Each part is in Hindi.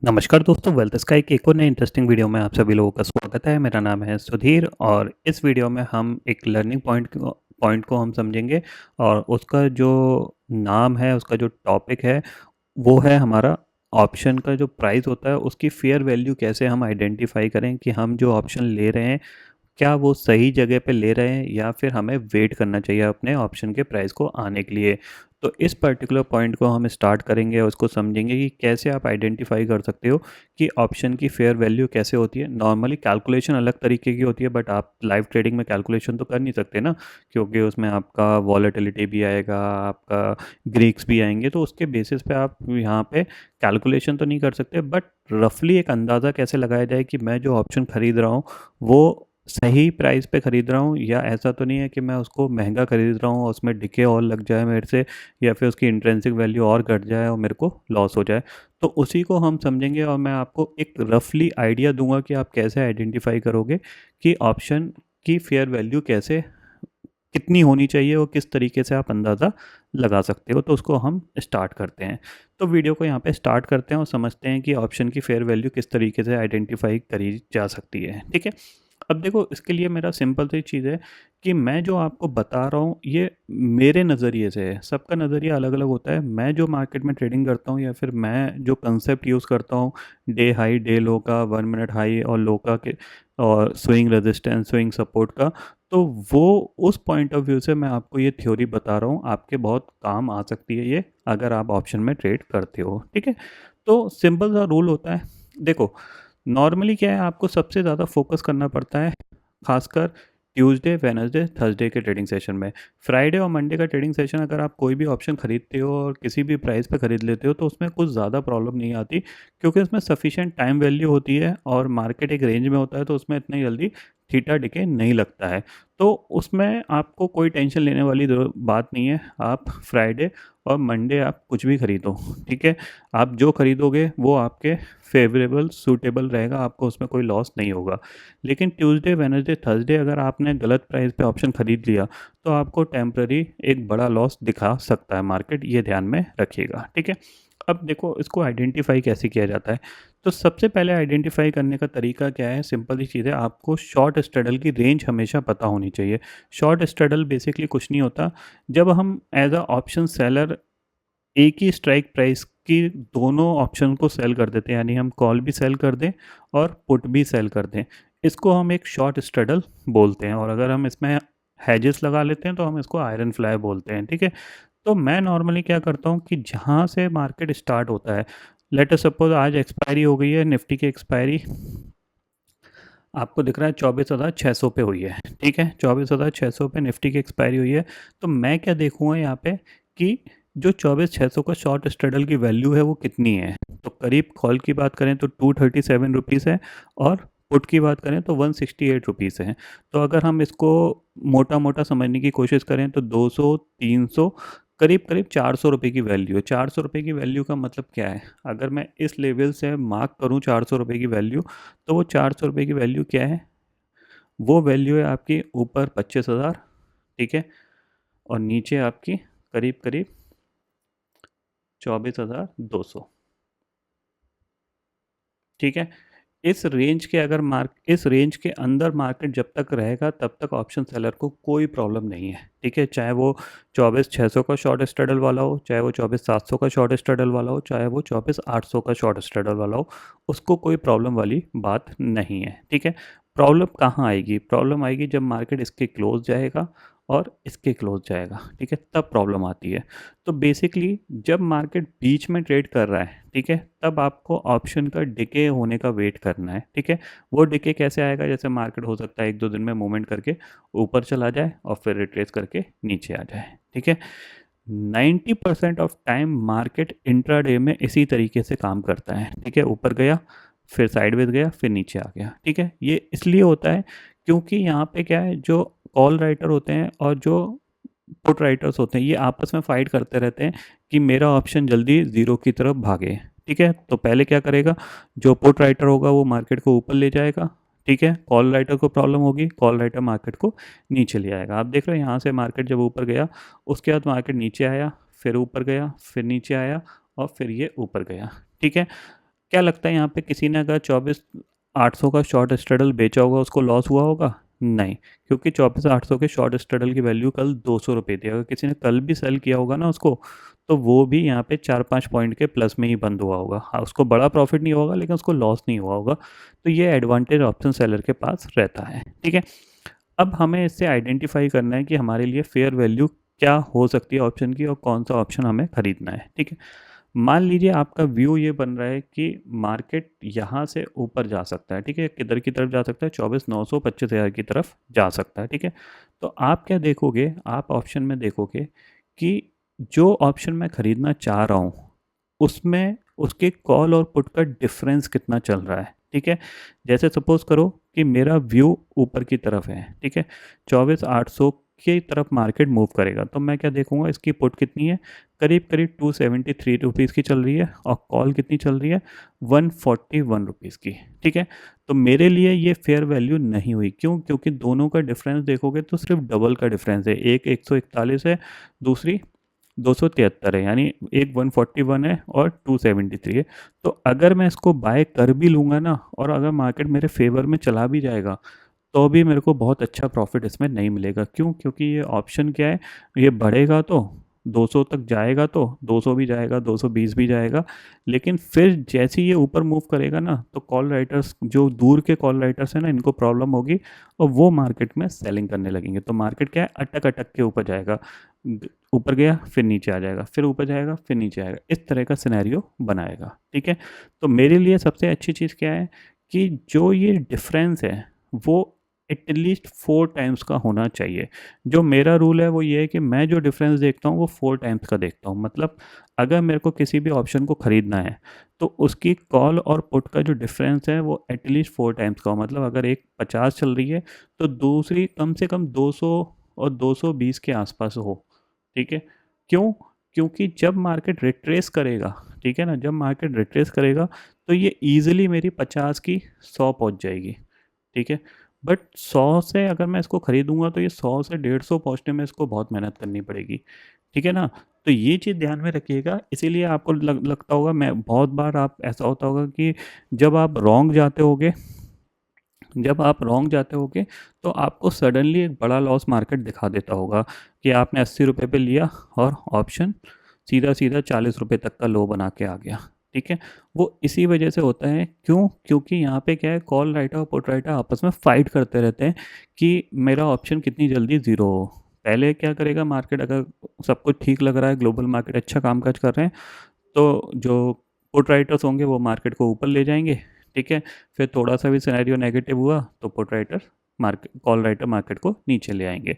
नमस्कार दोस्तों, वेल्थ स्काई के एक और नए इंटरेस्टिंग वीडियो में आप सभी लोगों का स्वागत है। मेरा नाम है सुधीर और इस वीडियो में हम एक लर्निंग पॉइंट को हम समझेंगे और उसका जो नाम है, उसका जो टॉपिक है वो है हमारा ऑप्शन का जो प्राइस होता है उसकी फेयर वैल्यू कैसे हम आइडेंटिफाई करें कि हम जो ऑप्शन ले रहे हैं क्या वो सही जगह पे ले रहे हैं या फिर हमें वेट करना चाहिए अपने ऑप्शन के प्राइस को आने के लिए। तो इस पर्टिकुलर पॉइंट को हम स्टार्ट करेंगे और उसको समझेंगे कि कैसे आप आइडेंटिफाई कर सकते हो कि ऑप्शन की फेयर वैल्यू कैसे होती है। नॉर्मली कैलकुलेशन अलग तरीके की होती है, बट आप लाइव ट्रेडिंग में कैलकुलेशन तो कर नहीं सकते ना, क्योंकि उसमें आपका वॉलेटिलिटी भी आएगा, आपका ग्रीक्स भी आएंगे, तो उसके बेसिस पे आप यहाँ पे कैलकुलेशन तो नहीं कर सकते। बट रफली एक अंदाज़ा कैसे लगाया जाए कि मैं जो ऑप्शन खरीद रहा हूँ वो सही प्राइस पे खरीद रहा हूँ, या ऐसा तो नहीं है कि मैं उसको महंगा खरीद रहा हूँ और उसमें डिके और लग जाए मेरे से, या फिर उसकी इंट्रेंसिक वैल्यू और घट जाए और मेरे को लॉस हो जाए। तो उसी को हम समझेंगे और मैं आपको एक रफली आइडिया दूंगा कि आप कैसे आइडेंटिफाई करोगे कि ऑप्शन की फेयर वैल्यू कैसे कितनी होनी चाहिए और किस तरीके से आप अंदाज़ा लगा सकते हो। तो उसको हम स्टार्ट करते हैं। तो वीडियो को यहाँ पे स्टार्ट करते हैं और समझते हैं कि ऑप्शन की फेयर वैल्यू किस तरीके से आइडेंटिफाई करी जा सकती है। ठीक है। अब देखो, इसके लिए मेरा सिंपल सी चीज़ है कि मैं जो आपको बता रहा हूँ ये मेरे नज़रिए से है। सबका नज़रिया अलग अलग होता है। मैं जो मार्केट में ट्रेडिंग करता हूँ या फिर मैं जो कंसेप्ट यूज़ करता हूँ डे हाई डे लो का, 1 मिनट हाई और लो का के, और स्विंग रेजिस्टेंस स्विंग सपोर्ट का, तो वो उस पॉइंट ऑफ व्यू से मैं आपको ये थ्योरी बता रहा हूँ। आपके बहुत काम आ सकती है ये, अगर आप ऑप्शन में ट्रेड करते हो। ठीक है। तो सिंपल सा रूल होता है। देखो, नॉर्मली क्या है, आपको सबसे ज़्यादा फोकस करना पड़ता है खासकर ट्यूसडे वेनसडे थर्सडे के ट्रेडिंग सेशन में। फ्राइडे और मंडे का ट्रेडिंग सेशन अगर आप कोई भी ऑप्शन खरीदते हो और किसी भी प्राइस पे खरीद लेते हो तो उसमें कुछ ज़्यादा प्रॉब्लम नहीं आती, क्योंकि उसमें सफिशिएंट टाइम वैल्यू होती है और मार्केट एक रेंज में होता है, तो उसमें इतनी जल्दी थीटा डिके नहीं लगता है। तो उसमें आपको कोई टेंशन लेने वाली बात नहीं है। आप फ्राइडे और मंडे आप कुछ भी खरीदो, ठीक है। आप जो खरीदोगे वो आपके फेवरेबल सूटेबल रहेगा, आपको उसमें कोई लॉस नहीं होगा। लेकिन ट्यूसडे वेनसडे थर्सडे अगर आपने गलत प्राइस पे ऑप्शन खरीद लिया तो आपको टेम्प्ररी एक बड़ा लॉस दिखा सकता है मार्केट, ये ध्यान में रखिएगा। ठीक है। अब देखो, इसको आइडेंटिफाई कैसे किया जाता है। तो सबसे पहले आइडेंटिफाई करने का तरीका क्या है, सिंपल ही चीज़ है, आपको शॉर्ट स्ट्रैडल की रेंज हमेशा पता होनी चाहिए। शॉर्ट स्ट्रैडल बेसिकली कुछ नहीं होता। जब हम एज अ ऑप्शन सेलर एक ही स्ट्राइक प्राइस की दोनों ऑप्शन को सेल कर देते हैं, यानी हम कॉल भी सेल कर दें और पुट भी सेल कर दें, इसको हम एक शॉर्ट स्ट्रैडल बोलते हैं। और अगर हम इसमें हैजेस लगा लेते हैं तो हम इसको आयरन फ्लाई बोलते हैं। ठीक है। तो मैं नॉर्मली क्या करता हूँ कि जहाँ से मार्केट स्टार्ट होता है, लेट अस सपोज आज एक्सपायरी हो गई है, निफ्टी की एक्सपायरी आपको दिख रहा है 24,600 पे हुई है। ठीक है, 24,600 पे निफ्टी की एक्सपायरी हुई है। तो मैं क्या देखूँगा यहाँ पे कि जो 24,600 का शॉर्ट स्ट्रैडल की वैल्यू है वो कितनी है। तो करीब कॉल की बात करें तो 237 रुपीज़ है और पुट की बात करें तो 168 रुपीज़ है। तो अगर हम इसको मोटा मोटा समझने की कोशिश करें तो 200 300 करीब करीब 400 रुपये की वैल्यू है। 400 रुपये की वैल्यू का मतलब क्या है, अगर मैं इस लेवल से मार्क करूँ 400 रुपये की वैल्यू, तो वो 400 रुपये की वैल्यू क्या है, वो वैल्यू है आपकी ऊपर 25,000, ठीक है, और नीचे आपकी करीब करीब 24,200। ठीक है। इस रेंज के अंदर मार्केट जब तक रहेगा तब तक ऑप्शन सेलर को कोई प्रॉब्लम नहीं है। ठीक है, चाहे वो 24,600 का शॉर्ट स्ट्रैडल वाला हो, चाहे वो 24,700 का शॉर्ट स्ट्रैडल वाला हो, चाहे वो 24,800 का शॉर्ट स्ट्रैडल वाला हो, उसको कोई प्रॉब्लम वाली बात नहीं है। ठीक है। प्रॉब्लम कहाँ आएगी, प्रॉब्लम आएगी जब मार्केट इसके क्लोज जाएगा और इसके क्लोज जाएगा। ठीक है, तब प्रॉब्लम आती है। तो बेसिकली जब मार्केट बीच में ट्रेड कर रहा है, ठीक है, तब आपको ऑप्शन का डिके होने का वेट करना है। ठीक है। वो डिके कैसे आएगा, जैसे मार्केट हो सकता है 1-2 दिन में मूवमेंट करके ऊपर चला जाए और फिर रिट्रेस करके नीचे आ जाए। ठीक है। 90% ऑफ टाइम मार्केट इंट्राडे में इसी तरीके से काम करता है। ठीक है, ऊपर गया, फिर साइडवेज गया, फिर नीचे आ गया। ठीक है, ये इसलिए होता है क्योंकि यहाँ पे क्या है, जो कॉल राइटर होते हैं और जो पुट राइटर्स होते हैं ये आपस में फाइट करते रहते हैं कि मेरा ऑप्शन जल्दी ज़ीरो की तरफ भागे। ठीक है, तो पहले क्या करेगा, जो पुट राइटर होगा वो मार्केट को ऊपर ले जाएगा। ठीक है, कॉल राइटर को प्रॉब्लम होगी, कॉल राइटर मार्केट को नीचे ले आएगा। आप देख रहे हो यहाँ से मार्केट जब ऊपर गया, उसके बाद मार्केट नीचे आया, फिर ऊपर गया, फिर नीचे आया और फिर ये ऊपर गया। ठीक है। क्या लगता है यहाँ पे किसी ने अगर 24,800 का शॉर्ट स्ट्रैडल बेचा होगा उसको लॉस हुआ होगा? नहीं, क्योंकि 24,800 के शॉर्ट स्ट्रैडल की वैल्यू कल 200 रुपये थी। अगर किसी ने कल भी सेल किया होगा ना उसको, तो वो भी यहाँ पे 4-5 पॉइंट के प्लस में ही बंद हुआ होगा। हाँ, उसको बड़ा प्रॉफिट नहीं होगा लेकिन उसको लॉस नहीं हुआ होगा। तो ये एडवांटेज ऑप्शन सेलर के पास रहता है। ठीक है, अब हमें इससे आइडेंटिफाई करना है कि हमारे लिए फेयर वैल्यू क्या हो सकती है ऑप्शन की और कौन सा ऑप्शन हमें खरीदना है। ठीक है, मान लीजिए आपका व्यू ये बन रहा है कि मार्केट यहाँ से ऊपर जा सकता है। ठीक है, किधर की तरफ जा सकता है? 24,900 25,000 की तरफ जा सकता है। ठीक है, तो आप क्या देखोगे, आप ऑप्शन में देखोगे कि जो ऑप्शन मैं खरीदना चाह रहा हूँ उसमें उसके कॉल और पुट का डिफरेंस कितना चल रहा है। ठीक है, जैसे सपोज करो कि मेरा व्यू ऊपर की तरफ है। ठीक है, 24,800 की तरफ मार्केट मूव करेगा, तो मैं क्या देखूंगा, इसकी पुट कितनी है, करीब करीब 273 रुपीज़ की चल रही है, और कॉल कितनी चल रही है, 141 रुपीज़ की। ठीक है, तो मेरे लिए ये फेयर वैल्यू नहीं हुई। क्यों? क्योंकि दोनों का डिफरेंस देखोगे तो सिर्फ डबल का डिफरेंस है। एक 141 है, दूसरी 273 है, यानी एक 141 है और 273 है। तो अगर मैं इसको बाय कर भी लूँगा ना, और अगर मार्केट मेरे फेवर में चला भी जाएगा, तो भी मेरे को बहुत अच्छा प्रॉफिट इसमें नहीं मिलेगा। क्यों? क्योंकि ये ऑप्शन क्या है, ये बढ़ेगा तो 200 तक जाएगा, तो 200 भी जाएगा, 220 भी जाएगा, लेकिन फिर जैसे ही ये ऊपर मूव करेगा ना, तो कॉल राइटर्स, जो दूर के कॉल राइटर्स हैं ना, इनको प्रॉब्लम होगी और वो मार्केट में सेलिंग करने लगेंगे। तो मार्केट क्या है, अटक अटक के ऊपर जाएगा, ऊपर गया फिर नीचे आ जाएगा, फिर ऊपर जाएगा फिर नीचे आएगा, इस तरह का सिनेरियो बनाएगा। ठीक है, तो मेरे लिए सबसे अच्छी चीज़ क्या है कि जो ये डिफरेंस है वो एटलीस्ट 4 टाइम्स का होना चाहिए। जो मेरा रूल है वो ये है कि मैं जो डिफरेंस देखता हूँ वो 4 टाइम्स का देखता हूँ। मतलब अगर मेरे को किसी भी ऑप्शन को ख़रीदना है तो उसकी कॉल और पुट का जो डिफरेंस है वो एटलीस्ट 4 टाइम्स का हो। मतलब अगर एक 50 चल रही है तो दूसरी कम से कम 200 और 220 के आसपास हो। ठीक है, क्यों? क्योंकि जब मार्केट रिट्रेस करेगा, ठीक है ना, जब मार्केट रिट्रेस करेगा तो ये ईजिली मेरी 50 की 100 पहुंच जाएगी। ठीक है, बट 100 से अगर मैं इसको खरीदूंगा तो ये 100 से 150 पहुंचने में इसको बहुत मेहनत करनी पड़ेगी। ठीक है ना, तो ये चीज़ ध्यान में रखिएगा। इसीलिए आपको लगता होगा, मैं बहुत बार आप ऐसा होता होगा कि जब आप रॉन्ग जाते होगे, जब आप रॉन्ग जाते होगे तो आपको सडनली एक बड़ा लॉस मार्केट दिखा देता होगा कि आपने 80 रुपये पे लिया और ऑप्शन सीधा सीधा 40 रुपये तक का लो बना के आ गया। ठीक है, वो इसी वजह से होता है। क्यों? क्योंकि यहाँ पे क्या है, कॉल राइटर और पुट राइटर आपस में फाइट करते रहते हैं कि मेरा ऑप्शन कितनी जल्दी ज़ीरो हो। पहले क्या करेगा मार्केट, अगर सब कुछ ठीक लग रहा है, ग्लोबल मार्केट अच्छा कामकाज कर रहे हैं, तो जो पुट राइटर्स होंगे वो मार्केट को ऊपर ले जाएंगे। ठीक है, फिर थोड़ा सा भी सिनेरियो नेगेटिव हुआ तो put writer market, call writer market को नीचे ले आएंगे।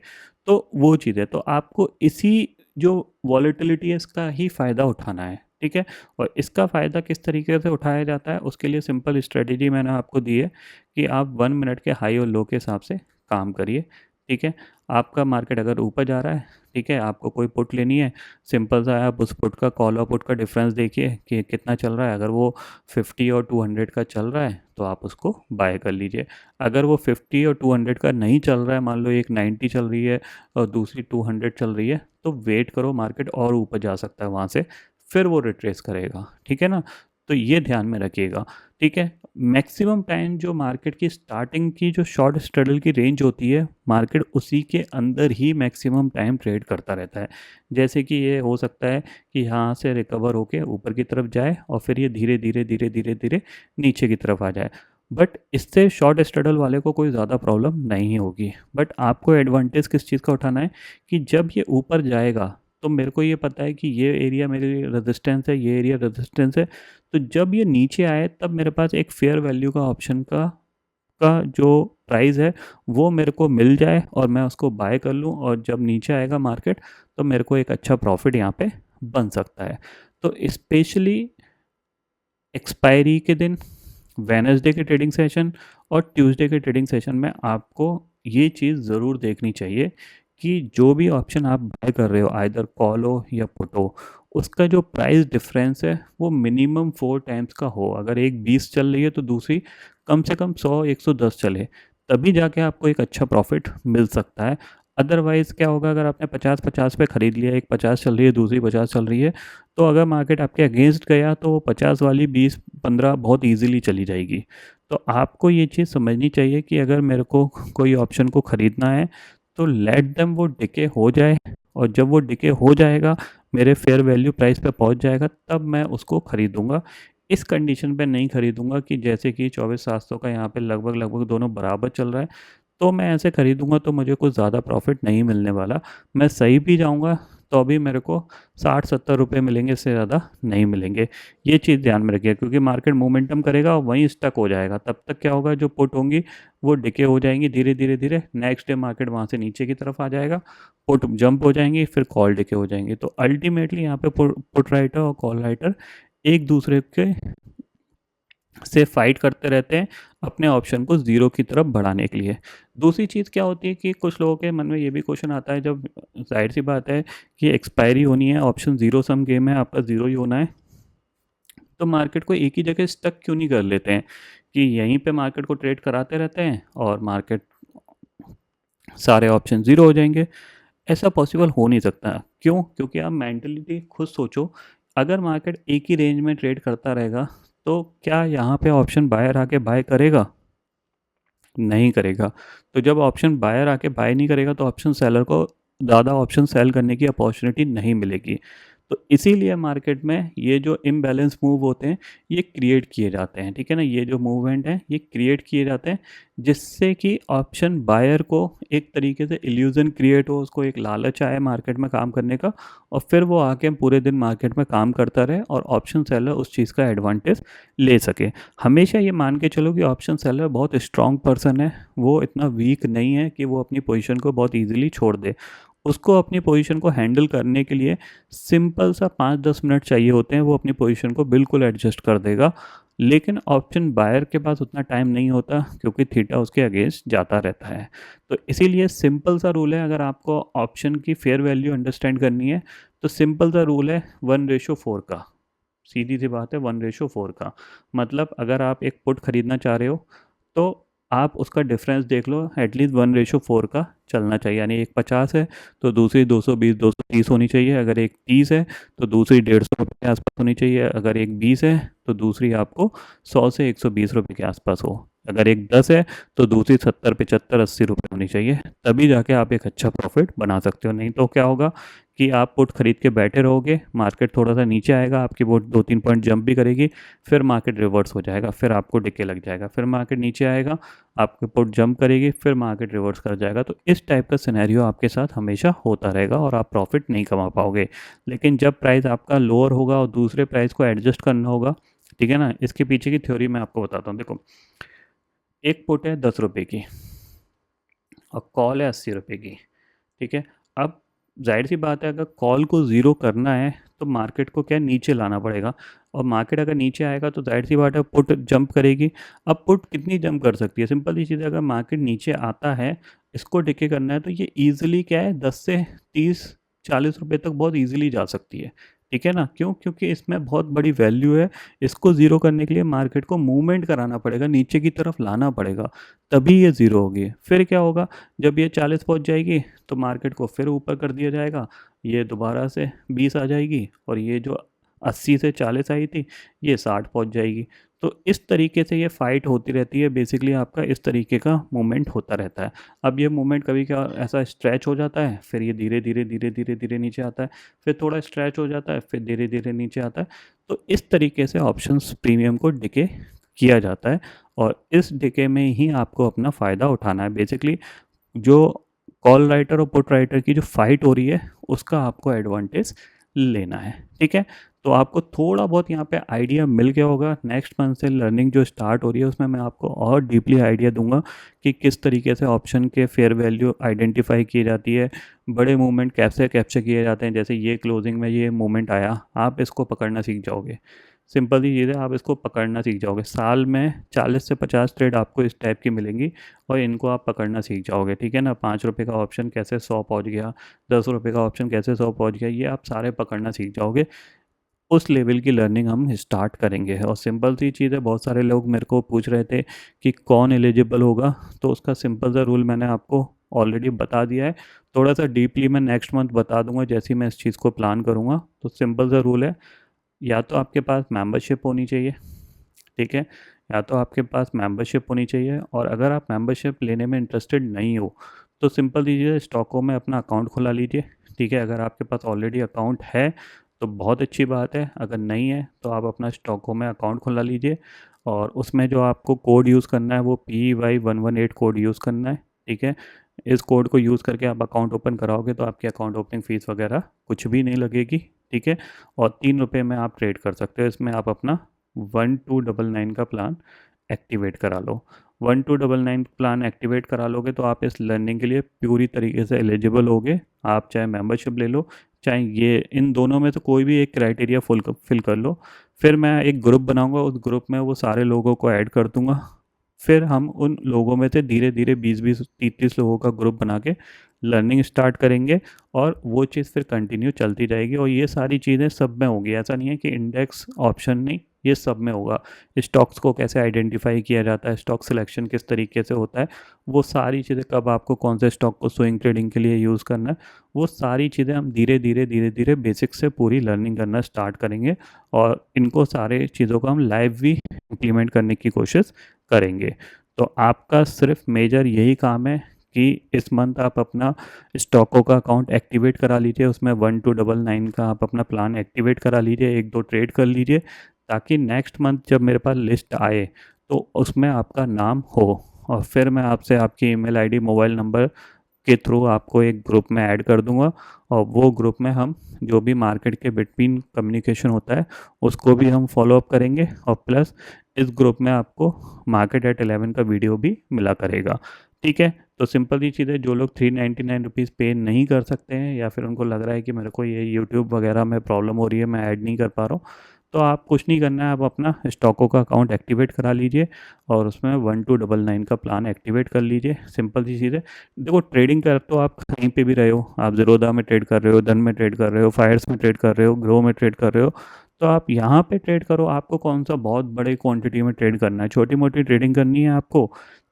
तो वो चीज़ है, तो आपको इसी जो वॉलेटिलिटी है इसका ही फ़ायदा उठाना है। ठीक है, और इसका फ़ायदा किस तरीके से उठाया जाता है, उसके लिए सिंपल स्ट्रेटेजी मैंने आपको दी है कि आप 1 मिनट के हाई और लो के हिसाब से काम करिए। ठीक है, आपका मार्केट अगर ऊपर जा रहा है, ठीक है, आपको कोई पुट लेनी है, सिंपल सा है, आप उस पुट का कॉल और पुट का डिफरेंस देखिए कि कितना चल रहा है। अगर वो 50 और 200 का चल रहा है तो आप उसको बाय कर लीजिए। अगर वो 50 और 200 का नहीं चल रहा है, मान लो एक 90 चल रही है और दूसरी 200 चल रही है, तो वेट करो, मार्केट और ऊपर जा सकता है वहाँ से, फिर वो रिट्रेस करेगा। ठीक है ना, तो ये ध्यान में रखिएगा। ठीक है, मैक्सिमम टाइम जो मार्केट की स्टार्टिंग की जो शॉर्ट स्ट्रैडल की रेंज होती है, मार्केट उसी के अंदर ही मैक्सिमम टाइम ट्रेड करता रहता है। जैसे कि ये हो सकता है कि यहाँ से रिकवर होके ऊपर की तरफ जाए और फिर ये धीरे धीरे धीरे धीरे धीरे नीचे की तरफ आ जाए, बट इससे शॉर्ट स्ट्रैडल वाले को कोई ज़्यादा प्रॉब्लम नहीं होगी। बट आपको एडवांटेज किस चीज़ का उठाना है कि जब ये ऊपर जाएगा तो मेरे को ये पता है कि ये एरिया मेरे रेजिस्टेंस है, ये एरिया रेजिस्टेंस है, तो जब ये नीचे आए तब मेरे पास एक फेयर वैल्यू का ऑप्शन का जो प्राइस है वो मेरे को मिल जाए और मैं उसको बाय कर लूँ, और जब नीचे आएगा मार्केट तो मेरे को एक अच्छा प्रॉफिट यहाँ पे बन सकता है। तो स्पेशली एक्सपायरी के दिन, वेनसडे के ट्रेडिंग सेशन और ट्यूसडे के ट्रेडिंग सेशन में आपको ये चीज़ ज़रूर देखनी चाहिए कि जो भी ऑप्शन आप बाय कर रहे हो, आइदर कॉल हो या पुट हो, उसका जो प्राइस डिफरेंस है वो मिनिमम 4 टाइम्स का हो। अगर एक 20 चल रही है तो दूसरी कम से कम 100 110 चले, तभी जाके आपको एक अच्छा प्रॉफिट मिल सकता है। अदरवाइज़ क्या होगा, अगर आपने 50-50 पे ख़रीद लिया, एक 50 चल रही है, दूसरी 50 चल रही है, तो अगर मार्केट आपके अगेंस्ट गया तो वो 50 वाली 20-15 बहुत ईज़िली चली जाएगी। तो आपको ये चीज़ समझनी चाहिए कि अगर मेरे को कोई ऑप्शन को ख़रीदना है, तो लेट देम वो डिके हो जाए, और जब वो डिके हो जाएगा, मेरे फेयर वैल्यू प्राइस पे पहुंच जाएगा, तब मैं उसको ख़रीदूँगा। इस कंडीशन पे नहीं ख़रीदूँगा कि जैसे कि 24,700 का यहाँ पे लगभग-लगभग दोनों बराबर चल रहा है, तो मैं ऐसे खरीदूँगा तो मुझे कुछ ज़्यादा प्रॉफ़िट नहीं मिलने वाला। मैं सही भी जाऊँगा तो भी मेरे को 60-70 रुपए मिलेंगे, इससे ज़्यादा नहीं मिलेंगे। ये चीज़ ध्यान में रखिए, क्योंकि मार्केट मोमेंटम करेगा और वहीं स्टक हो जाएगा। तब तक क्या होगा, जो पुट होंगी वो डिके हो जाएँगी धीरे-धीरे-धीरे, नेक्स्ट डे मार्केट वहाँ से नीचे की तरफ आ जाएगा, पुट जंप हो जाएँगी, फिर कॉल डिके हो जाएँगी। तो अल्टीमेटली यहाँ पे पुट राइटर और कॉल राइटर एक दूसरे के से फाइट करते रहते हैं अपने ऑप्शन को ज़ीरो की तरफ बढ़ाने के लिए। दूसरी चीज़ क्या होती है कि कुछ लोगों के मन में ये भी क्वेश्चन आता है, जब ज़ाहिर-सी बात है कि एक्सपायरी होनी है, ऑप्शन ज़ीरो सम गेम है, आपका ज़ीरो ही होना है, तो मार्केट को एक ही जगह स्टक क्यों नहीं कर लेते हैं कि यहीं पे मार्केट को ट्रेड कराते रहते हैं और मार्केट सारे ऑप्शन ज़ीरो हो जाएँगे। ऐसा पॉसिबल हो नहीं सकता। क्यों? क्योंकि आप मेंटलिटी खुद सोचो, अगर मार्केट एक ही रेंज में ट्रेड करता रहेगा, तो क्या यहाँ पे ऑप्शन बायर आके बाय करेगा? नहीं करेगा। तो जब ऑप्शन बायर आके बाय नहीं करेगा, तो ऑप्शन सेलर को ज़्यादा ऑप्शन सेल करने की अपॉर्चुनिटी नहीं मिलेगी। तो इसीलिए मार्केट में ये जो इम्बैलेंस मूव होते हैं, ये क्रिएट किए जाते हैं, ठीक है ना? ये जो मूवमेंट है, ये क्रिएट किए जाते हैं, जिससे कि ऑप्शन बायर को एक तरीके से इल्यूज़न क्रिएट हो, उसको एक लालच आए मार्केट में काम करने का, और फिर वो आके पूरे दिन मार्केट में काम करता रहे और ऑप्शन सेलर उस चीज़ का एडवांटेज ले सके। हमेशा ये मान के चलो कि ऑप्शन सेलर बहुत स्ट्रॉन्ग पर्सन है, वो इतना वीक नहीं है कि वो अपनी पोजीशन को बहुत ईज़िली छोड़ दे। उसको अपनी पोजीशन को हैंडल करने के लिए सिंपल सा 5-10 मिनट चाहिए होते हैं, वो अपनी पोजीशन को बिल्कुल एडजस्ट कर देगा। लेकिन ऑप्शन बायर के पास उतना टाइम नहीं होता, क्योंकि थीटा उसके अगेंस्ट जाता रहता है। तो इसीलिए सिंपल सा रूल है, अगर आपको ऑप्शन की फेयर वैल्यू अंडरस्टैंड करनी है, तो सिंपल सा रूल है 1:4 का। सीधी सी बात है, 1:4 का। मतलब अगर आप एक पुट खरीदना चाह रहे हो, तो आप उसका डिफरेंस देख लो, एटलीस्ट 1:4 का चलना चाहिए। यानी एक 50 है तो दूसरी 220-230 होनी चाहिए। अगर एक 30 है तो दूसरी 150 रुपये के आसपास होनी चाहिए। अगर एक 20 है तो दूसरी आपको 100 से 120 रुपये के आसपास हो। अगर एक 10 है तो दूसरी 70-75-80 रुपये होनी चाहिए। तभी जाके आप एक अच्छा प्रॉफिट बना सकते हो। नहीं तो क्या होगा कि आप पुट खरीद के बैठे रहोगे, मार्केट थोड़ा सा नीचे आएगा, आपकी पुट 2-3 पॉइंट जंप भी करेगी, फिर मार्केट रिवर्स हो जाएगा, फिर आपको डिके लग जाएगा, फिर मार्केट नीचे आएगा, आपकी पुट जंप करेगी, फिर मार्केट रिवर्स कर जाएगा। तो इस टाइप का सिनेरियो आपके साथ हमेशा होता रहेगा और आप प्रॉफिट नहीं कमा पाओगे। लेकिन जब प्राइस आपका लोअर होगा और दूसरे प्राइस को एडजस्ट करना होगा, ठीक है ना? इसके पीछे की थ्योरी मैं आपको बताता हूँ। देखो, एक पुट है 10 रुपये की और कॉल है 80 रुपये की, ठीक है? अब जाहिर सी बात है, अगर कॉल को ज़ीरो करना है तो मार्केट को क्या नीचे लाना पड़ेगा, और मार्केट अगर नीचे आएगा तो जाहिर सी बात है पुट जंप करेगी। अब पुट कितनी जंप कर सकती है? सिंपल सी चीज़ है, अगर मार्केट नीचे आता है, इसको डिके करना है, तो ये ईजिली क्या है, 10 से 30-40 रुपये तक बहुत ईजिली जा सकती है, ठीक है ना? क्यों? क्योंकि इसमें बहुत बड़ी वैल्यू है। इसको ज़ीरो करने के लिए मार्केट को मूवमेंट कराना पड़ेगा, नीचे की तरफ लाना पड़ेगा, तभी ये ज़ीरो होगी। फिर क्या होगा, जब ये 40 पहुंच जाएगी तो मार्केट को फिर ऊपर कर दिया जाएगा, ये दोबारा से 20 आ जाएगी, और ये जो 80 से 40 आई थी, ये 60 पहुंच जाएगी। तो इस तरीके से ये फाइट होती रहती है। बेसिकली आपका इस तरीके का मूवमेंट होता रहता है। अब ये मूवमेंट कभी क्या ऐसा स्ट्रेच हो जाता है, फिर ये धीरे धीरे नीचे आता है, फिर थोड़ा स्ट्रेच हो जाता है, फिर धीरे धीरे नीचे आता है। तो इस तरीके से ऑप्शंस प्रीमियम को डिके किया जाता है, और इस डिके में ही आपको अपना फ़ायदा उठाना है। बेसिकली जो कॉल राइटर और पुट राइटर की जो फाइट हो रही है, उसका आपको एडवांटेज लेना है, ठीक है? तो आपको थोड़ा बहुत यहाँ पे आइडिया मिल गया होगा। नेक्स्ट मंथ से लर्निंग जो स्टार्ट हो रही है, उसमें मैं आपको और डीपली आइडिया दूंगा कि किस तरीके से ऑप्शन के फेयर वैल्यू आइडेंटिफाई की जाती है, बड़े मूवमेंट कैसे कैप्चर किए जाते हैं। जैसे ये क्लोजिंग में ये मूवमेंट आया, आप इसको पकड़ना सीख जाओगे। सिंपल सी चीज़ है, आप इसको पकड़ना सीख जाओगे। साल में 40 से 50 ट्रेड आपको इस टाइप की मिलेंगी, और इनको आप पकड़ना सीख जाओगे, ठीक है ना? 5 रुपये का ऑप्शन कैसे 100 पहुँच गया, 10 रुपये का ऑप्शन कैसे 100 पहुँच गया, ये आप सारे पकड़ना सीख जाओगे। उस लेवल की लर्निंग हम स्टार्ट करेंगे। और सिंपल सी चीज़ है, बहुत सारे लोग मेरे को पूछ रहे थे कि कौन एलिजिबल होगा, तो उसका सिंपल सा रूल मैंने आपको ऑलरेडी बता दिया है। थोड़ा सा डीपली मैं नेक्स्ट मंथ बता दूंगा जैसे ही मैं इस चीज़ को प्लान करूँगा। तो सिंपल सा रूल है, या तो आपके पास मेंबरशिप होनी चाहिए, ठीक है, या तो आपके पास मेंबरशिप होनी चाहिए। और अगर आप मेंबरशिप लेने में इंटरेस्टेड नहीं हो तो सिंपल दीजिए, स्टॉकों में अपना अकाउंट खुला लीजिए, ठीक है। अगर आपके पास ऑलरेडी अकाउंट है तो बहुत अच्छी बात है, अगर नहीं है तो आप अपना स्टॉकों में अकाउंट खुला लीजिए और उसमें जो आपको कोड यूज़ करना है वो PY118 कोड यूज़ करना है, ठीक है। इस कोड को यूज़ करके आप अकाउंट ओपन कराओगे तो आपकी अकाउंट ओपनिंग फ़ीस वगैरह कुछ भी नहीं लगेगी, ठीक है। और 3 रुपये में आप ट्रेड कर सकते हो। इसमें आप अपना 1299 का प्लान एक्टिवेट करा लो। 1299 प्लान एक्टिवेट करा लोगे तो आप इस लर्निंग के लिए पूरी तरीके से एलिजिबल होगे। आप चाहे मेंबरशिप ले लो, चाहे ये इन दोनों में से कोई भी एक क्राइटेरिया फिल कर लो। फिर मैं एक ग्रुप बनाऊंगा, उस ग्रुप में वो सारे लोगों को ऐड कर दूंगा। फिर हम उन लोगों में से धीरे धीरे 20-20 30-30 लोगों का ग्रुप बना के लर्निंग स्टार्ट करेंगे और वो चीज़ फिर कंटिन्यू चलती जाएगी। और ये सारी चीज़ें सब में होगी, ऐसा नहीं है कि इंडेक्स ऑप्शन नहीं, ये सब में होगा। स्टॉक्स को कैसे आइडेंटिफाई किया जाता है, स्टॉक सिलेक्शन किस तरीके से होता है, वो सारी चीज़ें, कब आपको कौन से स्टॉक को स्विंग ट्रेडिंग के लिए यूज़ करना है, वो सारी चीज़ें हम धीरे धीरे बेसिक से पूरी लर्निंग करना स्टार्ट करेंगे। और इनको सारे चीज़ों को हम लाइव भी इम्प्लीमेंट करने की कोशिश करेंगे। तो आपका सिर्फ मेजर यही काम है कि इस मंथ आप अपना स्टॉकों का अकाउंट एक्टिवेट करा लीजिए, उसमें 1299 का आप अपना प्लान एक्टिवेट करा लीजिए, 1-2 ट्रेड कर लीजिए, ताकि नेक्स्ट मंथ जब मेरे पास लिस्ट आए तो उसमें आपका नाम हो। और फिर मैं आपसे आपकी ईमेल आईडी, मोबाइल नंबर के थ्रू आपको एक ग्रुप में ऐड कर दूंगा और वो ग्रुप में हम जो भी मार्केट के बिटवीन कम्युनिकेशन होता है उसको भी हम फॉलो अप करेंगे। और प्लस इस ग्रुप में आपको मार्केट एट 11 का वीडियो भी मिला करेगा, ठीक है। तो सिंपल ये चीज़ है, जो लोग 399 रुपीज़ पे नहीं कर सकते हैं या फिर उनको लग रहा है कि मेरे को ये यूट्यूब वगैरह में प्रॉब्लम हो रही है, मैं ऐड नहीं कर पा रहा हूँ, तो आप कुछ नहीं करना है, आप अपना स्टॉकों का अकाउंट एक्टिवेट करा लीजिए और उसमें 1299 का प्लान एक्टिवेट कर लीजिए। सिंपल सी चीज़ है। देखो, ट्रेडिंग कर तो आप कहीं पे भी रहे हो, आप ज़ीरोधा में ट्रेड कर रहे हो, धन में ट्रेड कर रहे हो, फायर्स में ट्रेड कर रहे हो, ग्रो में ट्रेड कर रहे हो, तो आप यहाँ पे ट्रेड करो। आपको कौन सा बहुत बड़े क्वांटिटी में ट्रेड करना है, छोटी मोटी ट्रेडिंग करनी है आपको।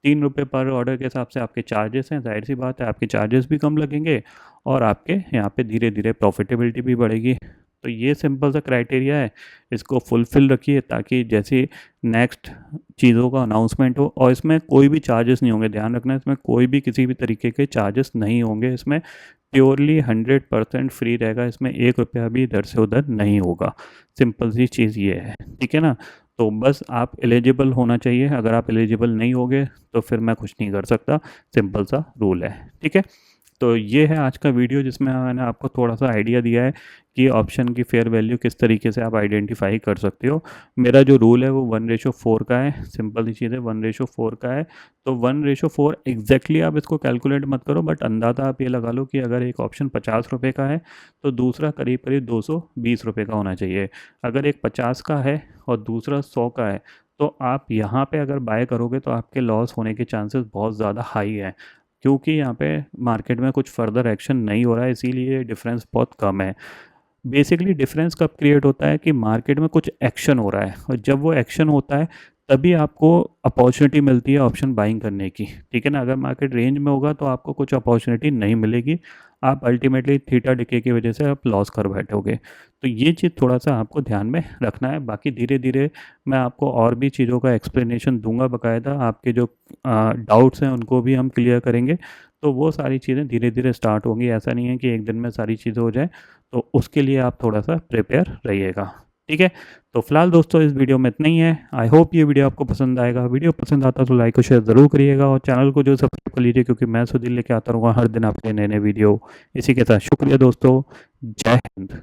3 रुपये पर ऑर्डर के हिसाब से आपके चार्जेस हैं, जाहिर सी बात है आपके चार्जेस भी कम लगेंगे और आपके यहाँ पे धीरे धीरे प्रॉफिटेबिलिटी भी बढ़ेगी। तो ये सिंपल सा क्राइटेरिया है, इसको फुलफ़िल रखिए ताकि जैसे नेक्स्ट चीज़ों का अनाउंसमेंट हो। और इसमें कोई भी चार्जेस नहीं होंगे, ध्यान रखना, इसमें कोई भी किसी भी तरीके के चार्जेस नहीं होंगे। इसमें प्योरली 100% फ्री रहेगा, इसमें 1 रुपया भी इधर से उधर नहीं होगा। सिंपल सी चीज़ ये है, ठीक है ना। तो बस आप एलिजिबल होना चाहिए, अगर आप एलिजिबल नहीं होगे तो फिर मैं कुछ नहीं कर सकता, सिंपल सा रूल है, ठीक है। तो ये है आज का वीडियो जिसमें मैंने आपको थोड़ा सा आइडिया दिया है कि ऑप्शन की फेयर वैल्यू किस तरीके से आप आइडेंटिफाई कर सकते हो। मेरा जो रूल है वो 1:4 का है, सिंपल सी चीज़ है, 1:4 का है। तो 1:4 एग्जैक्टली आप इसको कैलकुलेट मत करो, बट अंदाज़ा आप ये लगा लो कि अगर एक ऑप्शन 50 रुपये का है तो दूसरा करीब करीब 220 रुपये का होना चाहिए। अगर एक 50 का है और दूसरा 100 का है तो आप यहाँ पे अगर बाय करोगे तो आपके लॉस होने के चांसेस बहुत ज़्यादा हाई हैं, क्योंकि यहाँ पे मार्केट में कुछ फर्दर एक्शन नहीं हो रहा है, इसीलिए डिफरेंस बहुत कम है। बेसिकली डिफरेंस कब क्रिएट होता है कि मार्केट में कुछ एक्शन हो रहा है, और जब वो एक्शन होता है तभी आपको अपॉर्चुनिटी मिलती है ऑप्शन बाइंग करने की, ठीक है ना। अगर मार्केट रेंज में होगा तो आपको कुछ अपॉर्चुनिटी नहीं मिलेगी, आप अल्टीमेटली थीटा डिके की वजह से आप लॉस कर बैठोगे। तो ये चीज़ थोड़ा सा आपको ध्यान में रखना है। बाकी धीरे धीरे मैं आपको और भी चीज़ों का एक्सप्लेनेशन दूंगा बाकायदा, आपके जो डाउट्स हैं उनको भी हम क्लियर करेंगे। तो वो सारी चीज़ें धीरे धीरे स्टार्ट होंगी, ऐसा नहीं है कि एक दिन में सारी चीज़ें हो जाए। तो उसके लिए आप थोड़ा सा प्रिपेयर रहिएगा, ठीक है। तो फिलहाल दोस्तों इस वीडियो में इतना ही है। आई होप ये वीडियो आपको पसंद आएगा। वीडियो पसंद आता तो लाइक और शेयर ज़रूर करिएगा और चैनल को जो सब्सक्राइब कर लीजिए, क्योंकि मैं सुधीर लेके आता रहूँगा हर दिन आपके नए नए वीडियो। इसी के साथ शुक्रिया दोस्तों, जय हिंद।